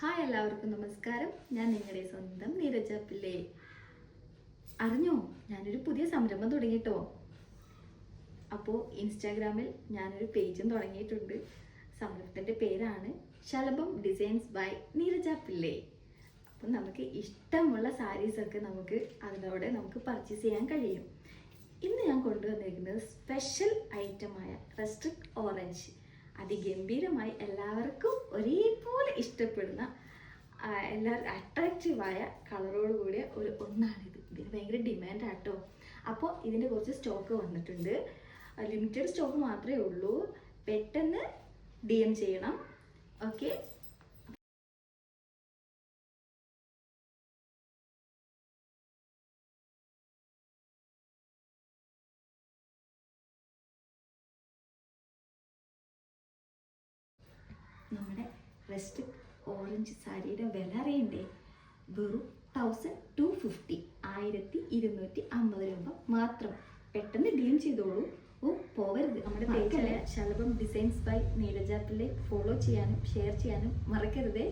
Hi, എല്ലാവർക്കും നമസ്കാരം. ഞാൻ നിങ്ങളുടെ സ്വന്തം നീരജ പിള്ളേ. അറിഞ്ഞോ, ഞാനൊരു പുതിയ സംരംഭം തുടങ്ങിട്ടോ. അപ്പോൾ ഇൻസ്റ്റാഗ്രാമിൽ ഞാനൊരു പേജും തുടങ്ങിയിട്ടുണ്ട്. സംരംഭത്തിൻ്റെ പേരാണ് ശലഭം ഡിസൈൻസ് ബൈ നീരജ പിള്ളേ. അപ്പം നമുക്ക് ഇഷ്ടമുള്ള സാരീസൊക്കെ നമുക്ക് പർച്ചേസ് ചെയ്യാൻ കഴിയും. ഇന്ന് ഞാൻ കൊണ്ടുവന്നിരിക്കുന്നത് സ്പെഷ്യൽ ഐറ്റമായ റസ്ട്രിക്ട് ഓറഞ്ച്. അതിഗംഭീരമായി എല്ലാവർക്കും ഒരേപോലെ ഇഷ്ടപ്പെടുന്ന എല്ലാവർക്കും അട്രാക്റ്റീവായ കളറോട് കൂടിയ ഒന്നാണിത്. ഇതിന് ഭയങ്കര ഡിമാൻഡാട്ടോ. അപ്പോൾ ഇതിൻ്റെ കുറച്ച് സ്റ്റോക്ക് വന്നിട്ടുണ്ട്. ലിമിറ്റഡ് സ്റ്റോക്ക് മാത്രമേ ഉള്ളൂ. പെട്ടെന്ന് DM ചെയ്യണം. ഓക്കെ, നമ്മുടെ റസ്റ്റിക് ഓറഞ്ച് സാരിയുടെ വില അറിയണ്ടേ? വെറും 1250, 1250 രൂപ മാത്രം. പെട്ടെന്ന് DM ചെയ്തോളൂ. പോവരുത്. നമ്മുടെ പേജായ ശലഭം designs by Neeraja Pillai follow ചെയ്യാനും ഷെയർ ചെയ്യാനും മറക്കരുതേ.